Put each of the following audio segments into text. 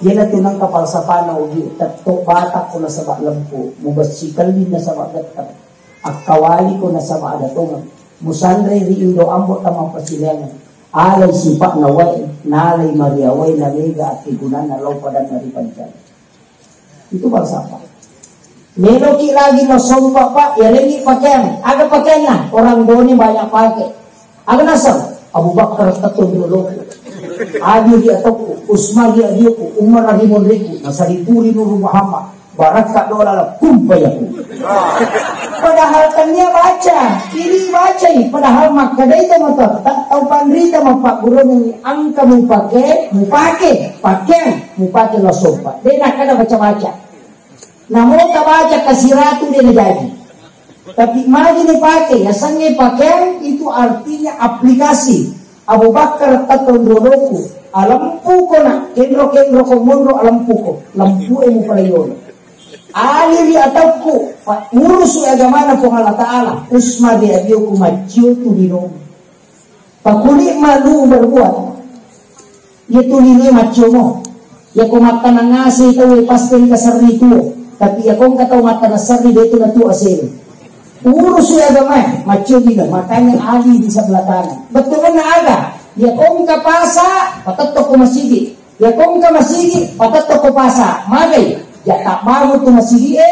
Yan na tunang kapal sa panaw, tato batak ko na sa lampu, mubasikal din na sa magatap, akawali ko na sa maagatungan, musandre riindo ambot ang mapasilangan, alay sipa na way, nalay mariaway na mega at tigunan na lawpadan na ripanjan. Itu bangsa pa. Meron lagi na sompa pa, yalengi pakaian, aga pakaian na, orang doni banyak pakai. Aga nasab, Abu Bakar tatong dulu. Adi dia toko, Usman dia ko, Umar Rahimon Riku, Nasaripuri Nurul Muhammad, Barat Kak Dola kumpayaku. Padahal kan dia baca, kiri baca, padahal makadai itu motor, tak tahu pandrita mapak guru yang angka mau pakai lo sopa. Dia nak kada baca-baca. Namun tak baca kasih ratu dia jadi. Tapi mari dipakai, ya sange pakai itu artinya aplikasi. Abu Bakar tatong doloku, alampu ko na, kendro ko mundo alampu ko, lampu mo pala yun. Aliri atau ko, ngurus agama na po Allah Ta'ala, usma di abiyo ko machiyo tulinom. Pakuli malu berbuat, ya tulini machiyo mo. Ya kung mata na ngasi ito, pastel kasarni ko, tapi ya kung kataw mata na sarni dito na to asin. Urus agama, macho juga, makanya Ali di sebelah kanan. Betul na aga, ya kong kapasa, patatok ko masigi. Ya kong ka masigi, patatok ko pasa. Magay, ya tak mau tu masigi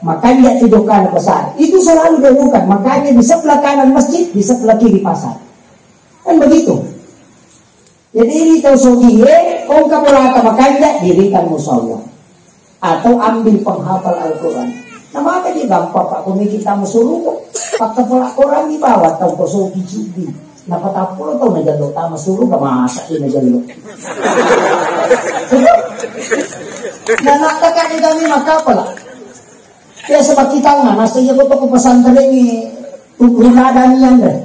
makanya tidokan pasar. Itu selalu dilakukan, makanya di sebelah kanan masjid, di sebelah kiri pasar. Kan begitu. Jadi ini tahu sogi, kong kapulata makanya dirikan musyawarah atau ambil penghafal Al-Quran. Nama apa dia gampang Pak kami kita musuh kok. Pak kepala orang di bawah tahu kosong cici. Napa tahu tahu najalo tama suruh ke masak ini najalo. Dan nak kakak kami maka apa lah. Ya sebab kita nggak nasinya kok ke pesantren ini turunan yang deh.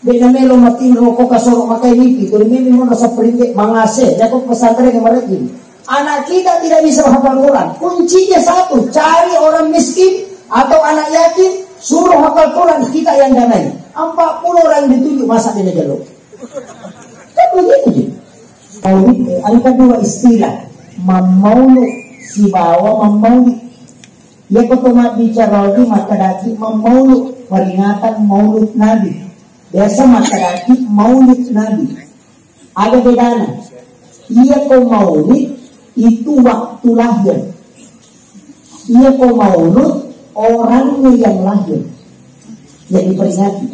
Beda melo mati rokok kasorok makai mimpi. Kalau mimpi mau rasa peringkat mangase. Ya kok pesantren kemarin ini. Anak kita tidak bisa menghafal Quran. Kuncinya satu, cari orang miskin atau anak yatim, suruh hafal Quran, kita yang danai. 40 orang ditunjuk masa di Najalo. Kan begitu. Kalau itu, ada kedua istilah, memauluk si bawa memauluk. Ya ketemu bicara lagi maka daki memauluk peringatan maulud Nabi. Biasa maka daki maulid Nabi. Ada bedanya. Ia kau maulid itu waktu lahir. Ia kau maulud orangnya yang lahir yang diperingati.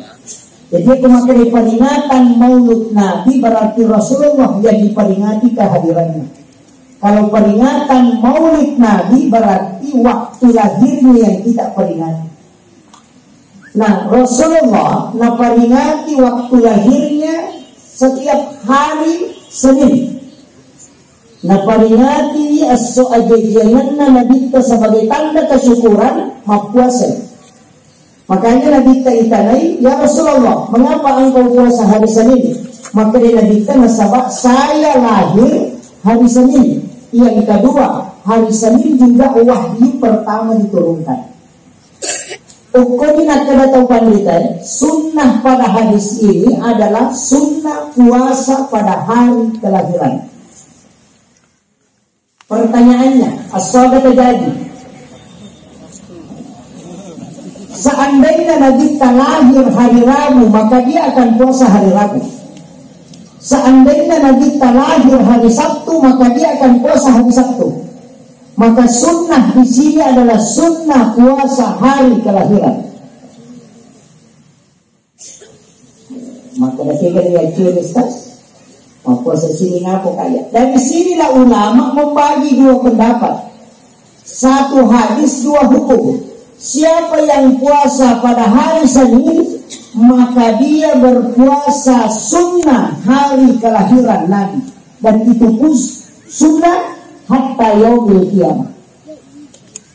Jadi kemakai peringatan maulud Nabi berarti Rasulullah yang diperingati kehadirannya. Kalau peringatan maulid Nabi berarti waktu lahirnya yang kita peringati. Nah Rasulullah peringati waktu lahirnya setiap hari Senin. Peringati as-su'ajajangan Nabi kita sebagai tanda kesyukuran puasa. Makanya Nabi kita itanai, ya Rasulullah, mengapa engkau puasa hari Senin? Maka dia Nabi kita nasabah, saya lahir hari Senin. Yang kedua, hari Senin juga wahyu pertama diturunkan. Ukoni nak kada tahu pandita, sunnah pada hadis ini adalah sunnah puasa pada hari kelahiran. Pertanyaannya, as-sahabat terjadi. Seandainya Nabi lahir hari Rabu, maka dia akan puasa hari Rabu. Seandainya Nabi lahir hari Sabtu, maka dia akan puasa hari Sabtu. Maka sunnah di sini adalah sunnah puasa hari kelahiran. Maka dia curi Ustaz. Puasa sini ngapo kaya. Dari sinilah ulama membagi dua pendapat. Satu hadis, dua hukum. Siapa yang puasa pada hari Senin, maka dia berpuasa sunnah hari kelahiran Nabi. Dan itu pun sunnah hatta yaumil qiyamah.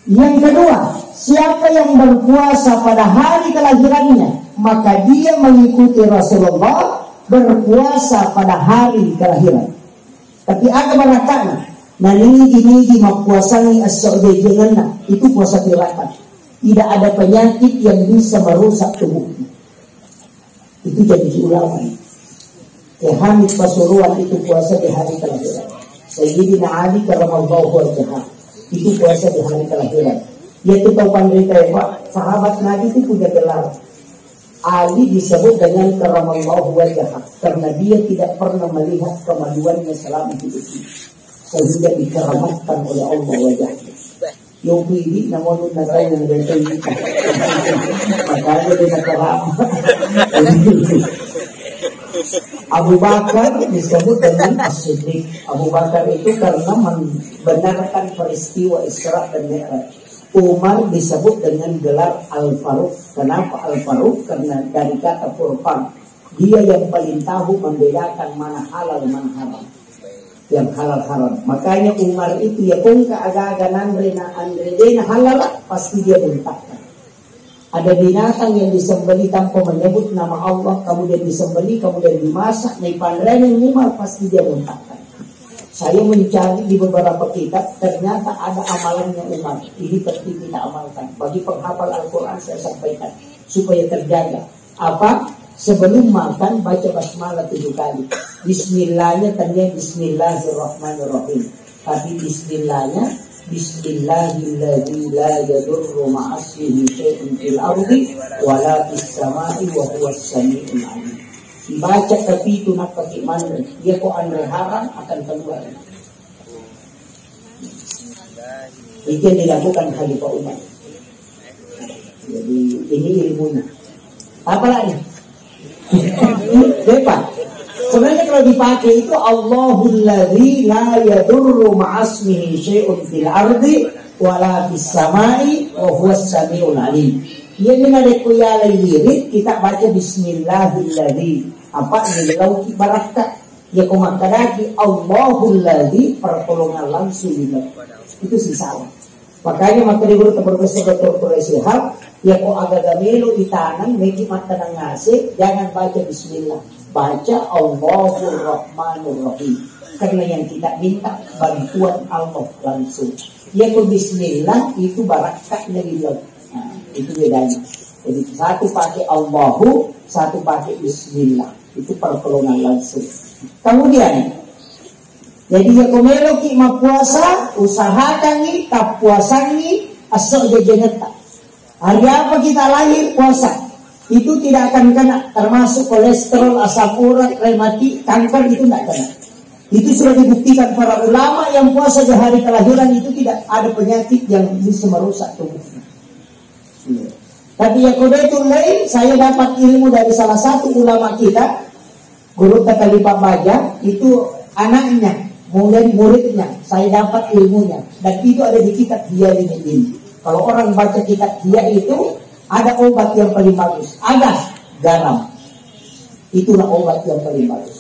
Yang kedua, siapa yang berpuasa pada hari kelahirannya, maka dia mengikuti Rasulullah berpuasa pada hari kelahiran. Tapi agama rakana naligi mapuasani as-saudajangan itu puasa tirakat. Tidak ada penyakit yang bisa merusak tubuh. Itu jadi ulama. Hamid Pasuruan itu puasa di hari kelahiran. Sayyidina Ali karramallahu wajhah. Itu puasa di hari kelahiran. Yaitu tahu pandai Pak, sahabat Nabi itu punya gelar. Ali disebut dengan karramallahu wajhah karena dia tidak pernah melihat kemaluannya selama hidupnya, sehingga dikeramatkan oleh Allah wajahnya. Yung bibi namun nagay ng ganito makanya dia nakeramat. Abu Bakar disebut dengan As-Siddiq. Abu Bakar itu karena membenarkan peristiwa Isra dan Mi'raj. Umar disebut dengan gelar Al-Faruq. Kenapa Al-Faruq? Karena dari kata furqan, dia yang paling tahu membedakan mana halal mana haram. Yang halal haram. Makanya Umar itu ya kung keagagan andre na halal, pasti dia buntakkan. Ada binatang yang disembeli tanpa menyebut nama Allah, kemudian disembeli, kemudian dimasak, naik pandai yang Umar, pasti dia buntakkan. Saya mencari di beberapa kitab, ternyata ada amalannya Umar. Ini penting kita amalkan. Bagi penghafal Al-Quran saya sampaikan supaya terjaga. Apa? Sebelum makan baca basmalah 7 kali. Bismillahnya tanya Bismillahirrahmanirrahim. Tapi Bismillahnya Bismillahilladzi la yadurru ma'asmihi syai'un fil ardi wala fis samai wa huwas samiul alim. Dibaca tapi itu nak pakai mandre. Dia kok andre haram akan keluar. Itu yang dilakukan Khalifah Umar. Jadi ini ilmunya. Apa lagi? Depan. Sebenarnya kalau dipakai itu Allahul ladzi la yadurru ma'asmihi syai'un fil ardi wala fis samai wa huwas samiul alim. Ia menarek kuyalai lirik kita baca Bismillahilladzi apa nilau ibaratkan ya komakadaki Allahul ladzi pertolongan langsung itu sih salah. Makanya maka di guru Profesor Dr. Quraisihab ya kok agak melo di tangan meki mata nang ngasih jangan baca Bismillah, baca Allahur Rahmanur Rahim karena yang kita minta bantuan Allah langsung. Ya kok Bismillah itu barakahnya di dalam. Nah, itu bedanya. Jadi satu pakai Allahu, satu pakai Bismillah. Itu pertolongan langsung. Kemudian jadi ya komelo ki puasa, usahakan ni tak puasa ni asal jajannya tak. Hari apa kita lahir puasa, itu tidak akan kena termasuk kolesterol, asam urat, rematik, kanker itu tidak kena. Itu sudah dibuktikan para ulama yang puasa di hari kelahiran itu tidak ada penyakit yang bisa merusak tubuhnya. Tapi ya kodetul lain, saya dapat ilmu dari salah satu ulama kita, Guru Khalifah Baja, itu anaknya, kemudian muridnya, saya dapat ilmunya. Dan itu ada di kitab Ihya ini. Kalau orang baca kitab Ihya itu, ada obat yang paling bagus. Ada garam. Itulah obat yang paling bagus.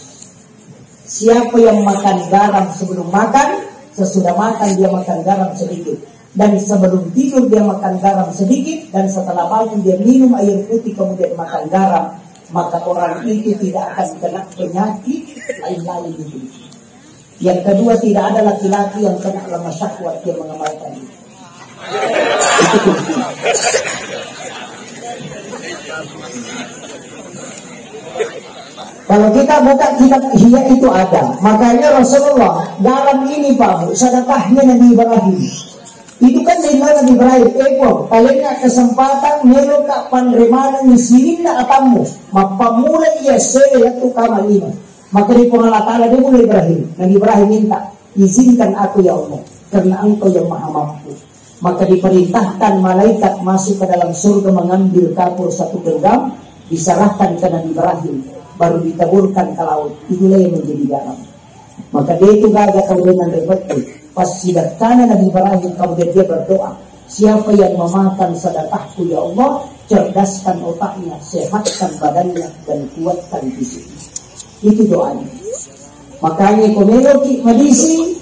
Siapa yang makan garam sebelum makan, sesudah makan dia makan garam sedikit. Dan sebelum tidur dia makan garam sedikit. Dan setelah bangun dia minum air putih kemudian makan garam. Maka orang itu tidak akan kena penyakit lain-lain itu. Yang kedua, tidak ada laki-laki yang kena lemah syahwat yang mengamalkan itu. Kalau kita buka kitab Ihya itu ada. Makanya Rasulullah dalam ini Pak, sedekahnya Nabi Ibrahim. Itu kan dari Nabi Ibrahim. Palingnya kesempatan meluka panremana ngisirin na atamu. Mapamulai ya saya tu kamalina. Maka di Allah Ta'ala dia mulai Ibrahim. Nabi Ibrahim minta, izinkan aku ya Allah, karena engkau yang maha mampu. Maka diperintahkan malaikat masuk ke dalam surga mengambil kapur 1 genggam, diserahkan ke Nabi Ibrahim, baru ditaburkan ke laut. Itulah yang menjadi garam. Maka dia itu gagah kemudian repot. Pas sidakana Nabi Ibrahim kemudian dia berdoa, siapa yang memakan sedekahku ya Allah, cerdaskan otaknya, sehatkan badannya, dan kuatkan fisiknya. Itu doanya. Makanya komeloki medisi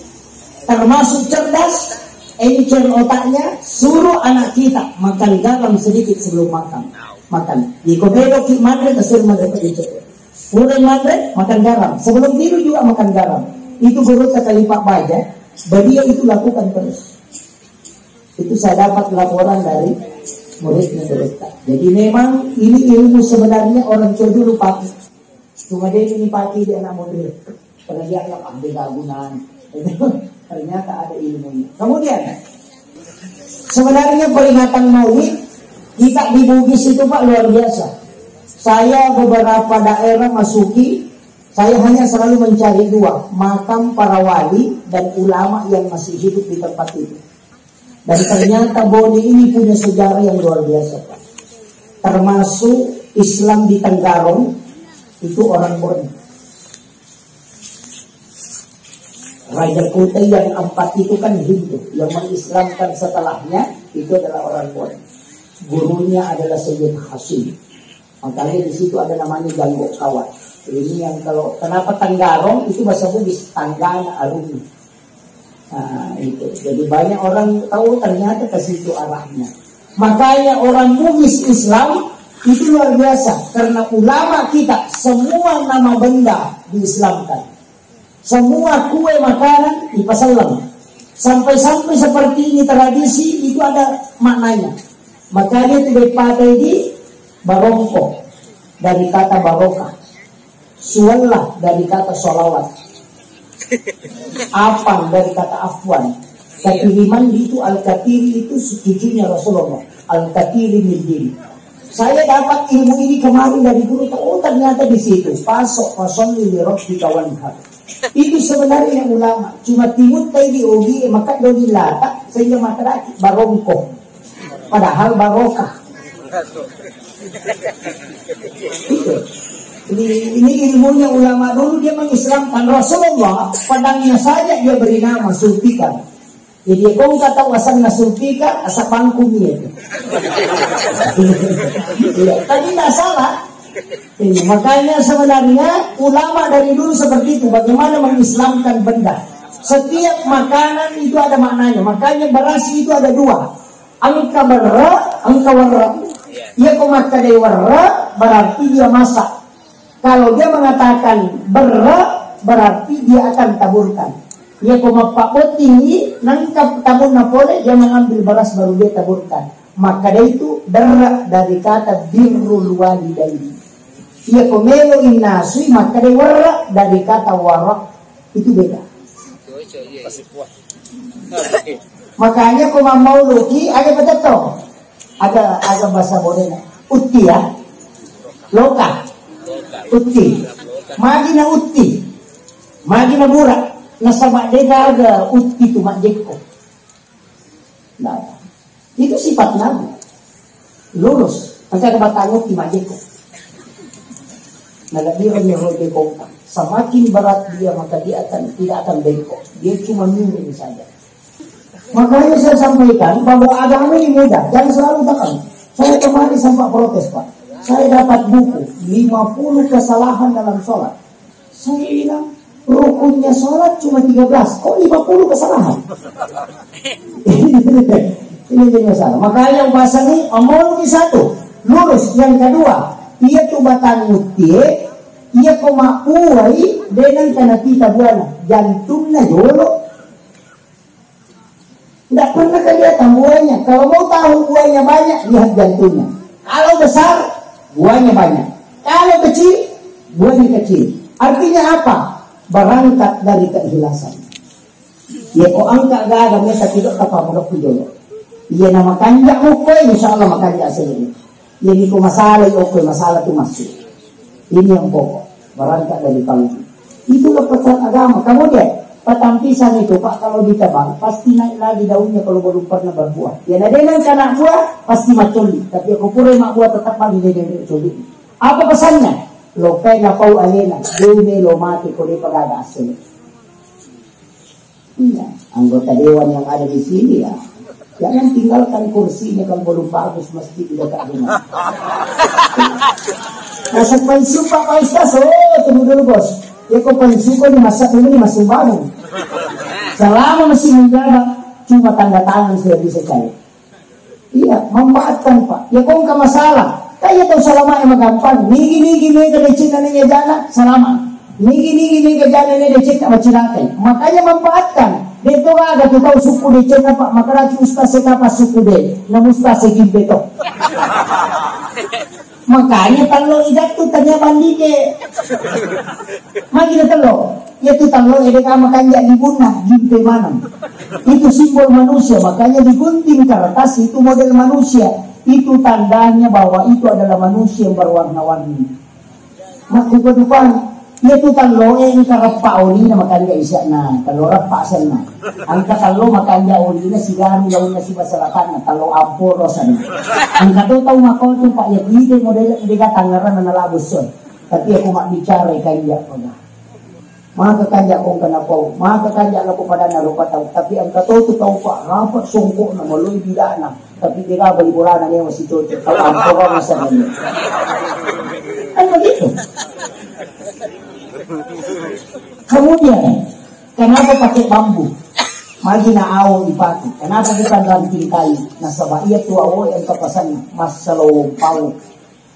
termasuk cerdas, encer otaknya, suruh anak kita makan garam sedikit sebelum makan. Di komeloki madre kasih madre pedicet. Mulai madre makan garam, sebelum tidur juga makan garam. Itu Guru Khalifah Baja, beliau itu lakukan terus. Itu saya dapat laporan dari muridnya terdekat. Jadi memang ini ilmu sebenarnya orang tua dulu pakai. Cuma dia ini pakai dia anak model. Karena dia anak ahli keagungan. Ternyata ada ilmunya. Kemudian sebenarnya peringatan Maulid kita di Bugis itu Pak luar biasa. Saya beberapa daerah masuki, saya hanya selalu mencari dua, makam para wali dan ulama yang masih hidup di tempat itu. Dan ternyata Boni ini punya sejarah yang luar biasa Pak. Termasuk Islam di Tenggarong itu orang Boni. Raja Kutai yang 4 itu kan Hindu, yang mengislamkan setelahnya itu adalah orang Boni. Gurunya adalah Sayyid Hasim. Makanya di situ ada namanya Ganggo Kawat. Ini yang kalau kenapa Tenggarong itu bahasa Bugis Tanggana Arumi. Nah, itu. Jadi banyak orang tahu ternyata ke situ arahnya. Makanya orang Bugis Islam itu luar biasa karena ulama kita semua nama benda diislamkan. Semua kue makanan dipasalam. Sampai-sampai seperti ini tradisi itu ada maknanya. Makanya itu dipakai di barongko dari kata barokah, suallah dari kata solawat, apang dari kata afwan, katiriman itu al-katiri itu cucunya Rasulullah, al-katiri min. Saya dapat ilmu ini kemarin dari guru. Oh ternyata di situ pasok li rabbi kawanhar. Itu sebenarnya ulama. Cuma timut tadi ogi maka doni lata sehingga maka barongko. Padahal barokah. Ini ilmunya ulama dulu dia mengislamkan Rasulullah padangnya saja dia beri nama sulpikan. Jadi kau kata wasan nasulpika asa pangkumnya itu. Tadi tidak salah. Makanya sebenarnya ulama dari dulu seperti itu bagaimana mengislamkan benda. Setiap makanan itu ada maknanya. Makanya beras itu ada dua. Angka berra, angka warra. Ia kau makan dari warra berarti dia masak. Kalau dia mengatakan berra berarti dia akan taburkan. Ia kau mapak tinggi nangkap tabur napole dia mengambil beras baru dia taburkan. Maka dia itu berra dari kata birrul walidaini. Ia kau melo innasui maka dia warra dari kata warra itu beda. Makanya kau mau loki ada betul. Ada bahasa bodena. Utti ya. Loka. Utti. Magina utti. Magina burak. Nasabak dega ada utti tu majeko. Nah, itu sifat Nabi. Lurus. Maka kebatangok di majeko. Nagadiran yang lebih bongkar. Semakin berat dia maka dia tidak akan bengkok. Dia cuma miring saja. Makanya saya sampaikan bahwa agama ini mudah, jangan selalu tekan. Saya kemarin sempat protes Pak. Saya dapat buku 50 kesalahan dalam sholat. Saya bilang rukunnya sholat cuma 13, kok 50 kesalahan? Ini jadi masalah. Makanya bahasa ini omong satu, lurus. Yang kedua, ia tuh batang mutie, ia koma uai dengan tanah kita buana, jantungnya jolo. Tidak pernah kelihatan buahnya. Kalau mau tahu buahnya banyak, lihat jantungnya. Kalau besar, buahnya banyak. Kalau kecil, buahnya kecil. Artinya apa? Berangkat dari keikhlasan. Ya kok angkat gak ada mereka tidak apa mudah pujolo. Iya nama kanjak mukoi, insya Allah makanjak asli. Jadi kok masalah, oke masalah itu masih. Ini yang pokok. Berangkat dari kamu. Itulah pesan agama. Kemudian batang pisang itu Pak kalau ditebang pasti naik lagi daunnya kalau belum pernah berbuah. Ya nadenan anak buah pasti maculi. Tapi aku pura mak buah tetap lagi nadenan maculi. Apa pesannya? Lo kaya pau alena, dene lo mati kalau dia pagada asli. Iya, anggota dewan yang ada di sini ya. Jangan tinggalkan kursinya kalau belum bagus mesti di dekat rumah. Nasa pensiun Pak Ustaz, tunggu dulu bos. Ya kok pensiun kok dimasak dulu nih masih bangun. Selama masih menjabat, cuma tanda tangan sudah bisa cari. Iya, memanfaatkan Pak. Ya kok enggak masalah. Kayak tahu selama emang gampang. Nigi kada cina nanya jana selama. Nigi jana nanya cek sama cinakai. Makanya manfaatkan. Dito ada tu tahu suku de cek apa. Maka raci ustaz apa suku de. Namun ustaz segim beto. Makanya kalau idak tu tanya bandi ke. Magi na talo. Yaitu tanglo edeka makanya dibunah gimpe mana. Itu simbol manusia, makanya digunting kertas itu model manusia. Itu tandanya bahwa itu adalah manusia yang berwarna-warni. Maka depan yaitu tanglo yang karapa oli na makanya isya na tanglo rapa sana. Ang katalo makanya oli na sigaro yaw na si basalakan na tanglo amporo sana. Ang katotaw mako to pa yati model edeka tangaran na nalabos son. Tapi ako makbicara kaya ko na. Mga kakanya kong kanapaw, mga kakanya na po pada narupataw, tapi ang katototaw pa, rapat sungko na maloy bila na, tapi di ka balibura na niya si Chocho, kalampo ka masa na niya. Ano dito? Kemudian, kenapa pakai bambu? Magi na awong ipati. Kenapa bukan ranting kayu? Nasaba iya tu awo yang kapasan mas salawong pao.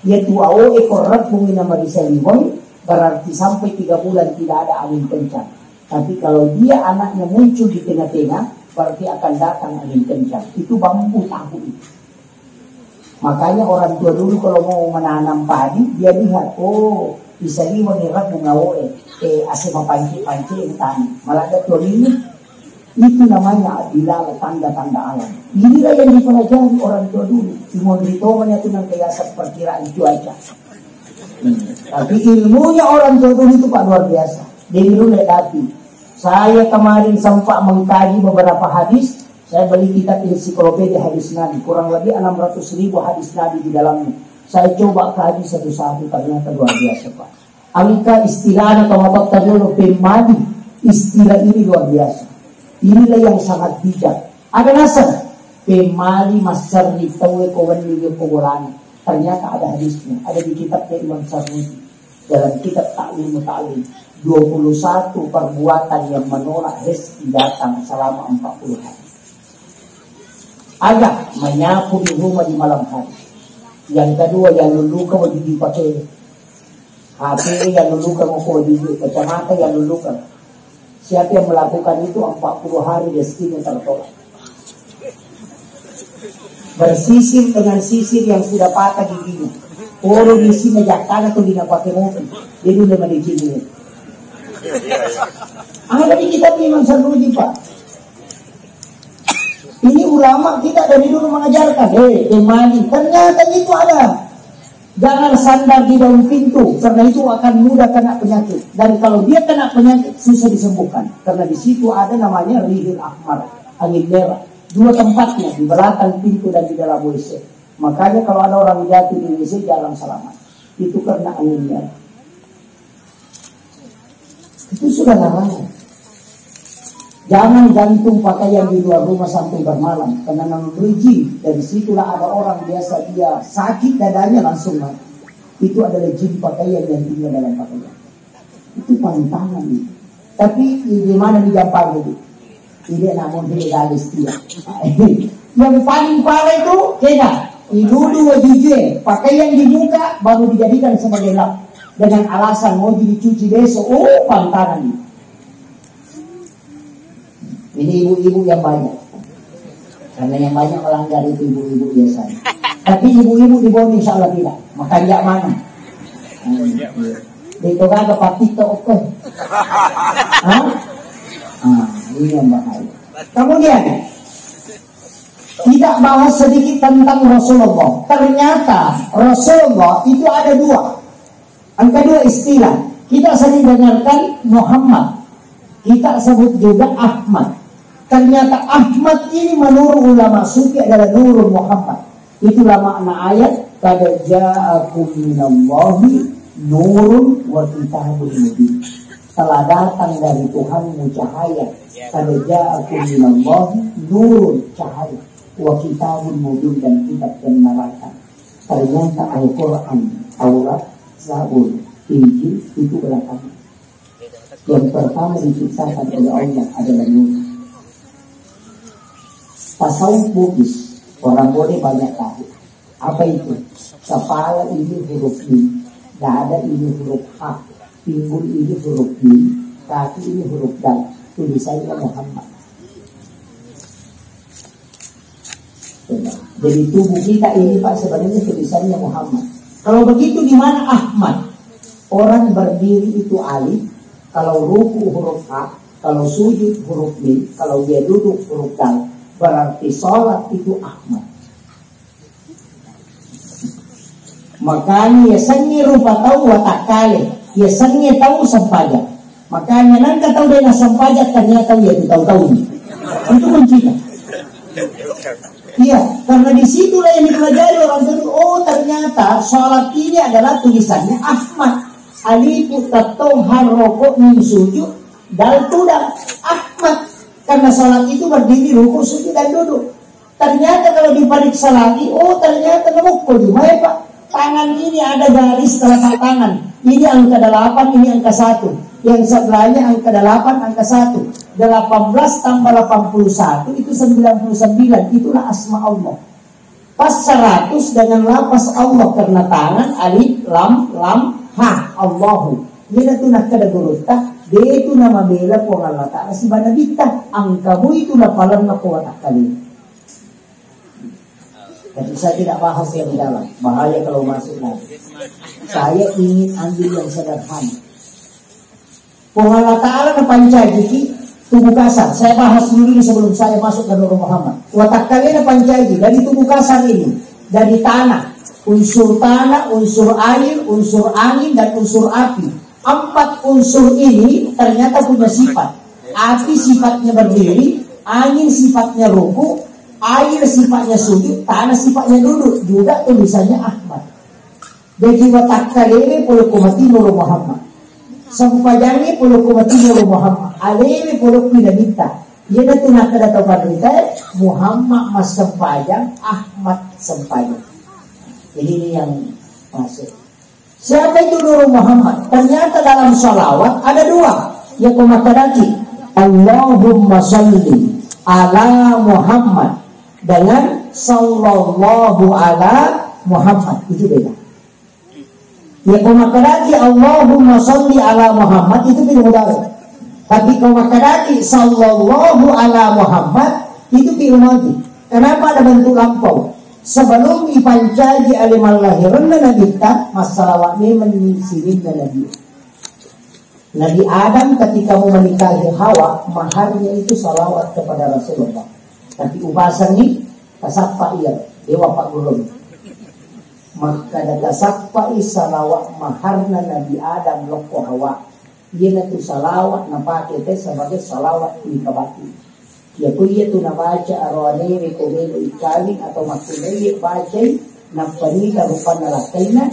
Iya tu awo ekorat bumi na marisa limon. Berarti sampai 3 bulan tidak ada angin kencang. Tapi kalau dia anaknya muncul di tengah-tengah, berarti akan datang angin kencang. Itu bambu tahu itu. Makanya orang tua dulu kalau mau menanam padi, dia lihat, oh bisa ini menirap mengawoe, asema panci-panci yang tani. Malah ada tuh ini, itu namanya adalah tanda-tanda alam. Inilah yang dipelajari orang tua dulu. Timon Ritoman itu nang kiasat perkiraan cuaca. Tapi ilmunya orang tua dulu itu Pak luar biasa. Dia dulu tapi saya kemarin sempat mengkaji beberapa hadis. Saya beli kitab ensiklopedia hadis Nabi, kurang lebih 600.000 hadis Nabi di dalamnya. Saya coba kaji satu-satu, ternyata luar biasa Pak. Alika istilah atau matok tadolo pemadi, istilah ini luar biasa. Inilah yang sangat bijak. Ada nasab pemadi masar di tawe kawan video pengolahan. Ternyata ada hadisnya, ada di kitab Imam Sarmuti. Dalam kitab Ta'lim Muta'lim, 21 perbuatan yang menolak rezeki datang selama 40 hari. Ada menyapu di rumah di malam hari. Yang kedua yang luluka mau dipakai HP, yang luluka mau kacamata, yang luluka. Siapa yang melakukan itu 40 hari rezekinya tertolak. Bersisir dengan sisir yang sudah patah giginya. Orang di sini jakana tuh tidak pakai mobil. Dia udah mendikinya. Ada di kitab Imam Sarmuti Pak. Ini ulama kita dari dulu mengajarkan. Imani. Ternyata itu ada. Jangan sandar di daun pintu. Karena itu akan mudah kena penyakit. Dan kalau dia kena penyakit susah disembuhkan. Karena di situ ada namanya rihil ahmar. Angin merah. 2 tempatnya, di belakang pintu dan di dalam WC. Makanya kalau ada orang jatuh di WC, jarang selamat. Itu karena anginnya. Itu sudah larangan. Jangan gantung pakaian di luar rumah sampai bermalam. Karena menurut jin, dari situlah ada orang biasa dia sakit dadanya langsung mati. Itu adalah jin pakaian yang tinggal dalam pakaian. Itu pantangan. Tapi di mana di Jepang itu? Tidak namun legalis dia. Yang paling parah itu kena dulu wajib pakaian di muka baru dijadikan sebagai lap dengan alasan mau dicuci besok. Oh pantangan. Ini ibu-ibu yang banyak. Karena yang banyak melanggar itu ibu-ibu biasanya. Tapi ibu-ibu di bawah insya Allah tidak. Makanya mana? Itu kan ke patito oke. Ini yang bahaya. Kemudian tidak bahas sedikit tentang Rasulullah. Ternyata Rasulullah itu ada 2. Yang kedua istilah. Kita sering dengarkan Muhammad. Kita sebut juga Ahmad. Ternyata Ahmad ini menurut ulama sufi adalah Nurul Muhammad. Itulah makna ayat qad ja'akum minallahi nurun wa kitabun mubin. Telah datang dari Tuhanmu cahaya. Qad ja'akum minallahi nurun, cahaya, wa kitabun mubin, dan kitab yang menerangkan. Ternyata Al-Quran, Taurat, Zabur, Injil itu belakangan. Yang pertama diciptakan oleh Allah adalah nur. Tasawuf Bugis, orang boleh banyak tahu. Apa itu? Kepala ini huruf I, dada ini huruf H, pinggul ini huruf I, kaki ini huruf Dal. Tulisannya Muhammad. Jadi tubuh kita ini Pak sebenarnya tulisannya Muhammad. Kalau begitu di mana Ahmad? Orang berdiri itu alif, Kalau ruku huruf A, kalau sujud huruf B, kalau dia duduk huruf dal, berarti sholat itu Ahmad. Makanya ya sangi rupa tahu watak kali, ya sangi tahu sampaja. Makanya nangka tahu dia sampaja, ternyata dia tahu ini. Itu kuncinya. Iya, karena disitulah yang dipelajari orang itu. Oh, ternyata sholat ini adalah tulisannya Ahmad. Alifu tato harroko min sujud dal tudang Ahmad. Karena sholat itu berdiri ruku, sujud dan duduk. Ternyata kalau diperiksa lagi, oh ternyata kok di mana Pak? Tangan ini ada garis telapak tangan. Ini angka 8, ini angka 1. Yang sebelahnya angka 8, angka 1. 18 tambah 81 itu 99. Itulah asma Allah. Pas 100 dengan lapas Allah karena tangan alif lam ha Allahu. Dia tu nak kada gurutah. Dia itu nama bela po Allah Ta'ala si bana bita. Angkamu itu lapalan na po watak kali. Tapi saya tidak bahas yang di dalam. Bahaya kalau masuk lagi. Saya ingin ambil yang sederhana. Po Allah Ta'ala na pancajiki tubuh kasar. Saya bahas dulu sebelum saya masuk ke Nur Muhammad. Watak kalian pancaji dari tubuh kasar ini, dari tanah, unsur tanah, unsur air, unsur angin dan unsur api. 4 unsur ini ternyata punya sifat. Api sifatnya berdiri, angin sifatnya ruku, air sifatnya sujud, tanah sifatnya duduk. Juga tulisannya Ahmad. Jadi watak kalian boleh kumati Nur Muhammad. Sampajani puluh kumati Nur Muhammad. Alimi puluh pinamita. Ia tu nak ada tahu berita Muhammad mas sempajang, Ahmad sempajang. Jadi ini yang masuk. Siapa itu Nur Muhammad? Ternyata dalam salawat ada 2. Yang kumakadaki Allahumma salli ala Muhammad dengan sallallahu ala Muhammad. Itu beda. Ya kau makaraki Allahumma salli ala Muhammad itu pilih mudara. Tapi kau makaraki sallallahu ala Muhammad itu pilih mati. Kenapa ada bentuk lampau? Sebelum ipancaji alimal lahiran na nabita, masalawat ini menyisirin na Nabi. Nabi Adam ketika mau menikahi Hawa, maharnya itu salawat kepada Rasulullah. Tapi ubasan ini kasapa iya, dewa Pak Gulung. Maka datasakpai salawat maharna Nabi Adam loko Hawa. Ia tu salawat napake teh sebagai salawat nikabati. Ya ku ia tu nabaca arwane rekomendo ikali atau makulele baca napani rupan lakaina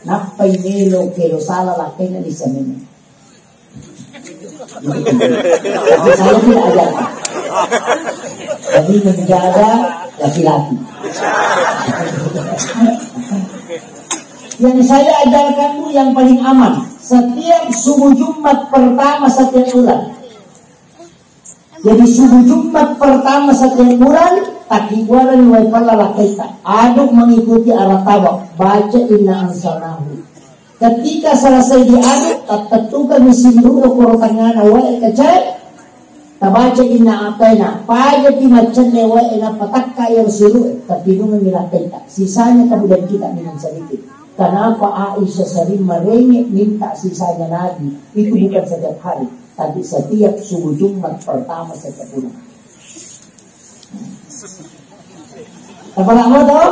napai melo kero sala lakaina di semena. Saya tidak ajar. Jadi menjaga laki-laki. Yang saya ajarkan itu yang paling aman. Setiap subuh Jumat pertama setiap bulan. Jadi subuh Jumat pertama setiap bulan takiwaran wa falalakaita. Aduk mengikuti arah tawaf. Baca inna ansalnahu. Ketika selesai diaduk, tentukan mesin dulu korotangana wa kecai. Tabaca inna ataina. Pada timacane wa ina patakka yarsilu. Tapi nungan milakaita. Sisanya kemudian kita minum sedikit. Kenapa Aisyah sering merengek minta sisanya Nabi? Itu bukan setiap hari, tapi setiap subuh Jumat pertama setiap bulan. Apa tahu?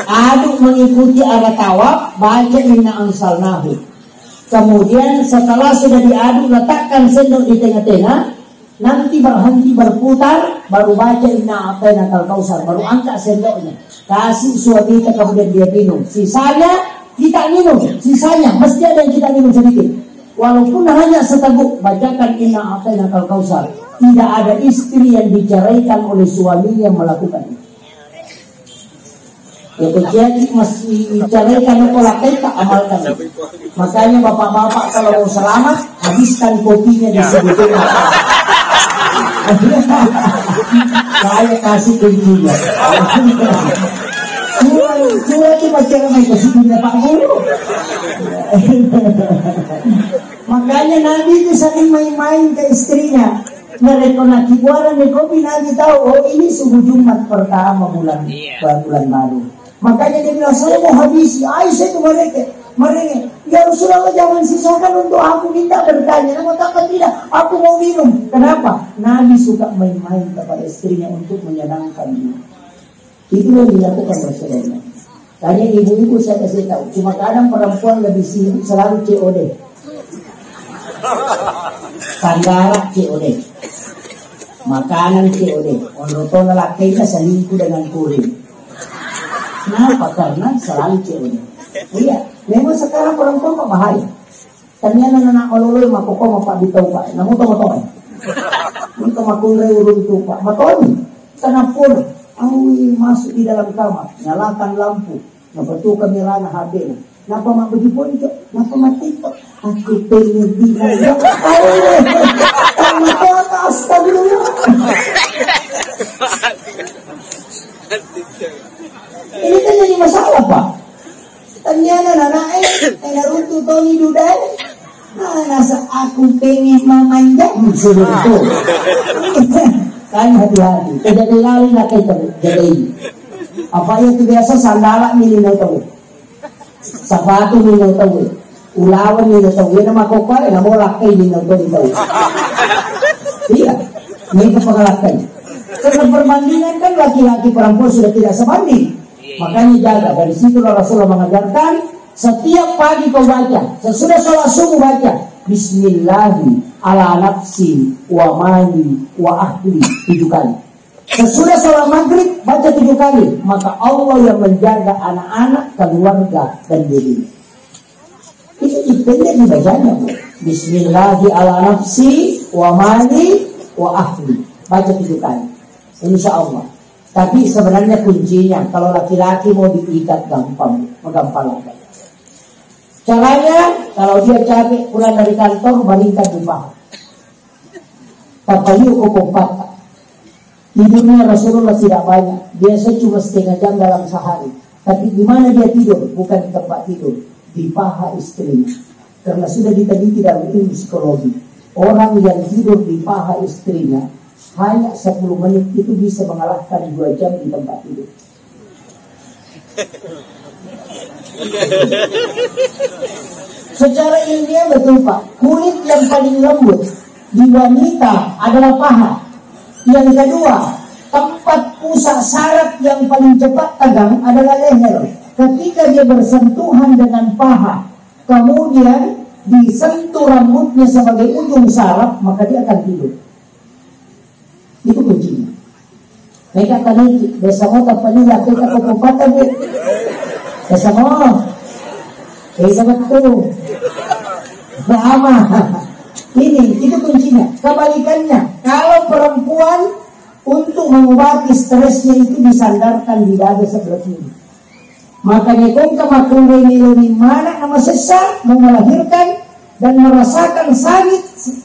Aduk mengikuti arah tawaf, baca inna ansalnahu. Kemudian setelah sudah diaduk, letakkan sendok di tengah-tengah. Nanti berhenti berputar, baru baca inna ataina kal kausar, baru angkat sendoknya, kasih suami kita, kemudian dia minum. Sisanya kita minum, sisanya mesti ada yang kita minum sedikit. Walaupun hanya seteguk, bacakan inna ataina kal kausar. Tidak ada istri yang diceraikan oleh suaminya melakukan itu. Ya terjadi masih diceraikan oleh kita, amalkan itu. Makanya bapak-bapak kalau mau selamat, habiskan kopinya di sebelumnya. Saya kasih kuncinya. Cuma itu baca ramai kasihnya Pak Guru. Makanya Nabi itu sering main-main ke istrinya. Mereka nak kibuaran di kopi, Nabi tahu, oh ini subuh Jumat pertama bulan baru. Makanya dia bilang, saya mau habisi. Aisyah itu mereka. merengek, ya Rasulullah jangan sisakan untuk aku, minta bertanya. Namun takkan tidak, aku mau minum. Kenapa? Nabi suka main-main kepada istrinya untuk menyenangkan dia. Itu yang dilakukan Rasulullah. Tanya ibu-ibu saya kasih tahu, cuma kadang perempuan lebih sibuk selalu COD. Sanggara COD. Makanan COD. Orang lelaki selingkuh dengan kuring. Kenapa? Karena selalu COD. Iya, memang sekarang perempuan kok bahaya. Ternyata anak ololo makoko mapak ditau pak. Namun tomat-tomat. Untuk makulai urun itu pak. Matoni. Kenapa? Awi masuk di dalam kamar, nyalakan lampu, ngebetul kameranya HP. Napa mak begitu itu? Napa mati kok? Aku pengen bilang. Kamu kok astagfirullah. Ini kan jadi masalah pak. Ternyata anak runtuh Tony Dudai. Nasa aku pengen memanja sudah itu. Kan hati-hati, jadi lari lah kita jadi. Apa yang biasa sandala minum tahu, sepatu minum tahu, ulawan minum tahu. Ini nama kau nama laki minum tahu. Iya, ini kepengalaman. Karena perbandingan kan laki-laki perempuan sudah tidak sebanding. Makanya jaga. Dari situ Rasulullah mengajarkan setiap pagi kau baca, sesudah sholat subuh baca Bismillahi ala nafsi wa mali wa ahli 7 kali. Sesudah sholat maghrib baca 7 kali. Maka Allah yang menjaga anak-anak, keluarga dan diri. Itu dipendek dibacanya bu. Bismillahi ala nafsi wa mali wa ahli. Baca 7 kali. Insya Allah. Tapi sebenarnya kuncinya kalau laki-laki mau diikat gampang, gampang. Caranya, kalau dia capek pulang dari kantor, baringkan di paha. Papayu kopong patah. Tidurnya Rasulullah tidak banyak. Biasa cuma setengah jam dalam sehari. Tapi di mana dia tidur? Bukan di tempat tidur, di paha istrinya. Karena sudah diteliti dalam ilmu psikologi. Orang yang tidur di paha istrinya hanya 10 menit itu bisa mengalahkan 2 jam di tempat tidur. Secara ilmiah betul pak, kulit yang paling lembut di wanita adalah paha. Yang kedua, tempat pusat saraf yang paling cepat tegang adalah leher. Ketika dia bersentuhan dengan paha, kemudian disentuh rambutnya sebagai ujung saraf, maka dia akan tidur. Itu kuncinya. Mereka akan ini, bersama kapalnya kita kekuatan bu. Bersama, sama betul. Lama. Ini, itu kuncinya. Kebalikannya, kalau perempuan untuk mengobati stresnya itu disandarkan di dada sebelah kiri. Makanya kung kamakulay nilai mana nama sesat mau melahirkan dan merasakan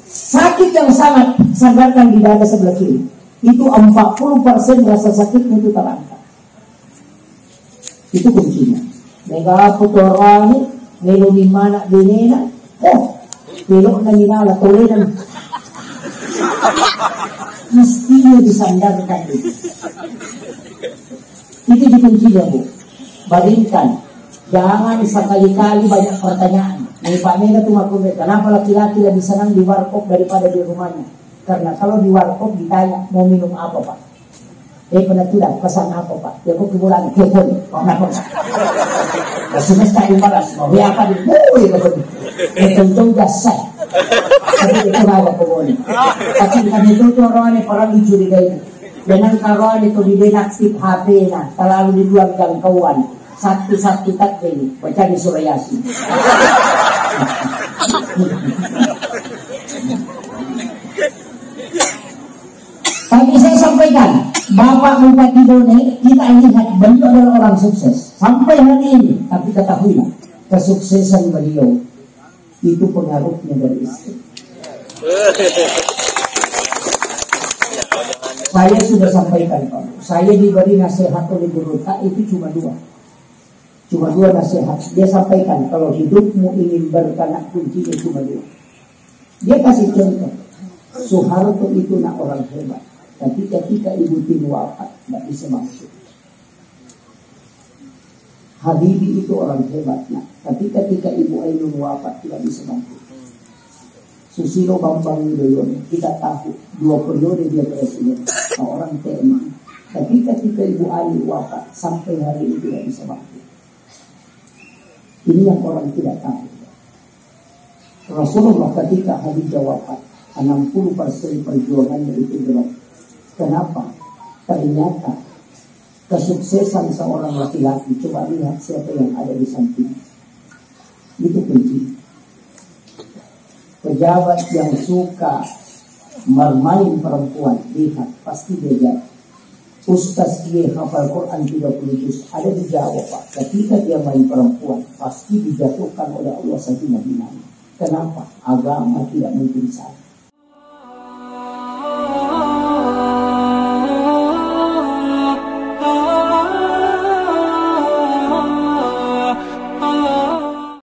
sakit yang sangat, sandarkan di dada sebelah kiri. Itu 40% rasa sakitnya itu terangkat. Itu kuncinya. Nega putorani nelo di mana dinena. Belok na ninala toleran. Mestinya disandarkan itu. Itu kuncinya bu. Bandingkan. Jangan sekali-kali banyak pertanyaan. Nih Pak Mega tuh maklum, kenapa laki-laki lebih senang di warkop daripada di rumahnya? Karena kalau di warkop ditanya mau minum apa Pak? Pernah tidak pesan apa Pak? Ya kok kebulan kepon. Oh kenapa? Semesta ibaras. Mau apa di? Tentu jasa. Tapi itu nggak kebun. Tapi kan itu tuh orang dicurigai. Dengan kawan itu didenaktif HP nah, terlalu dibuang jangkauan. Satu-satu tak ini, baca di Surayasi. Tapi saya sampaikan, Bapak Bupati Bone, kita lihat beliau adalah orang sukses sampai hari ini. Tapi ketahuilah, kesuksesan beliau itu pengaruhnya dari istri. Saya sudah sampaikan Pak, saya diberi nasihat oleh guru itu cuma 2 nasihat. Dia sampaikan kalau hidupmu ingin berkanak kuncinya cuma 2. Dia kasih contoh, Soeharto itu nak orang hebat, tapi ketika Ibu Tini wafat tidak bisa masuk. Habibie itu orang hebatnya, tapi ketika Ibu Ainun wafat tidak bisa bantu. Susilo Bambang Yudhoyono, kita tahu 2 periode dia presiden, orang tema. Tapi ketika Ibu Ani wafat, sampai hari ini tidak bisa bantu. Ini yang orang tidak tahu. Rasulullah ketika Khadijah wafat, 60% perjuangannya itu gelap. Kenapa? Ternyata kesuksesan seorang laki-laki, coba lihat siapa yang ada di samping. Itu kunci. Pejabat yang suka bermain perempuan, lihat, pasti dia jatuh. Ustaz dia hafal Quran 30 juz, ada di Jawa Pak. Ketika dia main perempuan, pasti dijatuhkan oleh Allah sehina-hinanya. Kenapa? Agama tidak mungkin salah.